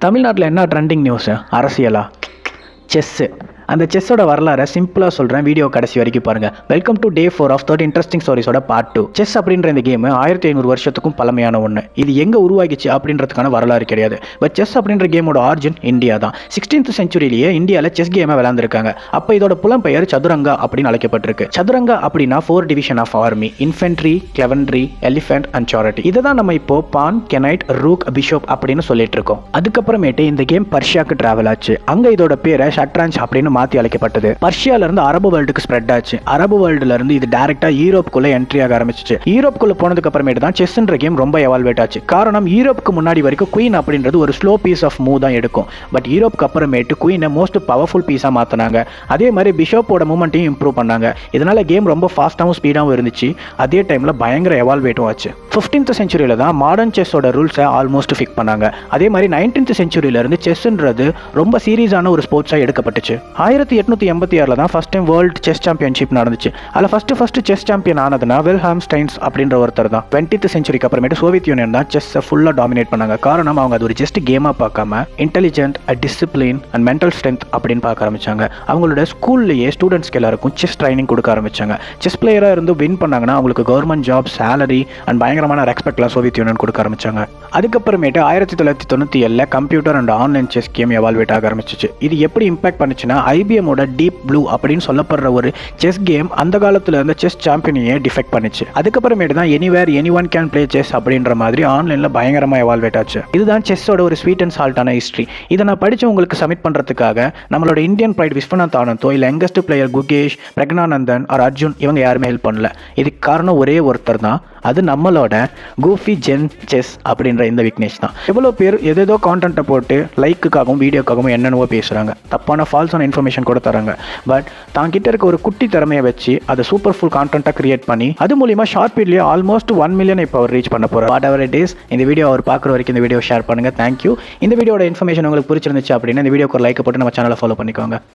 தமிழ்நாட்டில் என்ன trending news? அரசியலா? செஸ்ஸு. அந்த செஸ்ஸோட வரலாறை சிம்பிளாக சொல்கிறேன், வீடியோ கடைசி வரைக்கும் பாருங்கள். Welcome to day 4 of 30 interesting ஸ்டோரிஸோட பார்ட் 2. செஸ் அப்படின்ற இந்த கேம் 1500 வருஷத்துக்கும் பழமையான ஒன்று. இது எங்கே உருவாகிச்சு அப்படின்றதுக்கான வரலாறு கிடையாது. பட் செஸ் அப்படின்ற கேமோட ஆரிஜின் இந்தியா தான். 16th செஞ்சுரியிலேயே இந்தியாவில் செஸ் கேமை விளையாண்டுருக்காங்க. அப்போ இதோட புலம்பெயர் சதுரங்கா அப்படின்னு அழைக்கப்பட்டிருக்கு. சதுரங்கா அப்படின்னா 4 டிவிஷன் ஆஃப் ஆர்மி: இன்ஃபென்ட்ரி, கிளவன்ட்ரி, எலிஃபென்ட் அண்ட் சாரிட்டி. இதை தான் நம்ம இப்போ பான், கெனைட், ரூக், பிஷப் அப்படின்னு சொல்லிட்டு இருக்கோம். அதுக்கப்புறமேட்டு இந்த கேம் பர்ஷியாவுக்கு டிராவல் ஆச்சு. அங்கே இதோட பேரை ஷட்ரஞ்ச் அப்படின்னு மாற்றி அழைக்கப்பட்டது. பர்ஷியால இருந்து அரபு வேர்ல்டுக்கு ஸ்ப்ரெட் ஆச்சு. அரபு வேர்ல்டுல இருந்து இது டைரக்டா யூரோப்புக்குள்ள என்ட்ரி ஆக ஆரம்பிச்சிச்சு. யூரோப்புக்குள்ள போனதுக்கு அப்புறமேட்டு தான் செஸ்ன்ற கேம் ரொம்ப எவால்வேட் ஆச்சு. காரணம், யூரோப்புக்கு முன்னாடி வரைக்கும் குயின் அப்படின்றது ஒரு ஸ்லோ பீஸ் ஆஃப் மூவ் தான் எடுக்கும். பட் யூரோப்புக்கு அப்புறமேட்டு குயினை மோஸ்ட் பவர்ஃபுல் பீஸா மாத்தினாங்க. அதே மாதிரி பிஷப்போட மூவ்மெண்ட்டையும் இம்ப்ரூவ் பண்ணாங்க. இதனால கேம் ரொம்ப ஃபாஸ்டாகவும் ஸ்பீடாகவும் இருந்துச்சு. அதே டைம்ல பயங்கர எவால்வேட்டும் ஆச்சு. 15th செஞ்சுரியில தான் மாடர்ன் செஸ்ஸோட ரூல்ஸை ஆல்மோஸ்ட் ஃபிக்ஸ் பண்ணாங்க. அதே மாதிரி 19th செஞ்சுரியில இருந்து செஸ்ன்றது ரொம்ப சீரியஸான ஒரு ஸ்போர்ட்ஸாக எடுக்கப்பட்டுச்சு. 1886 தான் first time world chess championship நடந்துச்சு. அதில் ஃபர்ஸ்ட் செஸ் சாம்பியன் ஆனதுன்னா வில்ஹெல்ம் ஸ்டைன்ஸ் அப்படின்ற ஒருத்தர் தான். 20th செஞ்சுரிக்கு அப்புறமேட்டு சோவியத் யூனியன் தான் செஸ்ஸை ஃபுல்லாக டாமினேட் பண்ணாங்க. காரணம், அவங்க அது ஒரு ஜஸ்ட் கேமாக பார்க்காம intelligent, discipline and mental strength அப்படின்னு பார்க்க ஆரம்பிச்சாங்க. அவங்களோட ஸ்கூல்லேயே ஸ்டூடெண்ட்ஸ்க்கு எல்லாருக்கும் செஸ் ட்ரைனிங் கொடுக்க ஆரம்பிச்சாங்க. செஸ் பிளேயராக இருந்து வின் பண்ணாங்கன்னா அவங்களுக்கு கவர்மெண்ட் ஜாப், சேலரி அண்ட் பயங்கரமான ரெஸ்பெக்ட்லாம் சோவியத் யூனியன் கொடுக்க ஆரம்பிச்சாங்க. அதுக்கப்புறமேட்டு 1997 computer and online chess game evaluate ஆக ஆரம்பிச்சிச்சு. இது எப்படி இம்பாக்ட் பண்ணுச்சுன்னா, ஐபிஎம்மோட டீப் ப்ளூ அப்படின்னு சொல்லப்படுற ஒரு செஸ் கேம் அந்த காலத்துல இருந்த செஸ் சாம்பியனையே டிஃபெக்ட் பண்ணிச்சு. அதுக்கப்புறமேட்டு தான் anywhere anyone can play chess அப்படின்ற மாதிரி ஆன்லைன்ல பயங்கரமா எவால்வேட் ஆச்சு. இதுதான் செஸ்ஸோட ஒரு ஸ்வீட் அண்ட் சால்ட்டான ஹிஸ்ட்ரி. இதை நான் படிச்சு உங்களுக்கு சப்மிட் பண்றதுக்காக நம்மளோட இந்தியன் பிரைட் விஸ்வநாத் ஆனந்தோ இல்லை youngest player Gukesh, Praggnanandhaa or Arjun இவங்க யாருமே ஹெல்ப் பண்ணல. இதுக்கு காரணம் ஒரே ஒருத்தர் தான். அது நம்மளோட கூஃபி ஜென் செஸ் அப்படின்ற இந்த விக்னேஷ் தான். எவ்வளோ பேர் எதேதோ கான்டென்ட்டை போட்டு லைக்குக்காகவும் வீடியோக்காகவும் என்னென்னவோ பேசுகிறாங்க, தப்பான ஃபால்ஸான இன்ஃபர்மேஷன் கூட தராங்க. பட் தான் கிட்ட இருக்க ஒரு குட்டி திறமையை வச்சு அதை சூப்பர் ஃபுல் கான்டென்ட்டாக கிரியேட் பண்ணி அது மூலிமா ஷார்ட் பீரியட்லேயே ஆல்மோஸ்ட் 1 மில்லியன் இப்போ அவர் ரீச் பண்ண போகிறார். வாட் எவர் இட் இஸ், இந்த வீடியோ அவர் பார்க்குற வரைக்கும் இந்த வீடியோ ஷேர் பண்ணுங்கள். தேங்க்யூ. இந்த வீடியோட இன்ஃபர்மேஷன் உங்களுக்கு பிடிச்சிருந்துச்சு அப்படின்னா இந்த வீடியோக்கு ஒரு லைக் போட்டு நம்ம சேனலை ஃபாலோ பண்ணிக்கோங்க.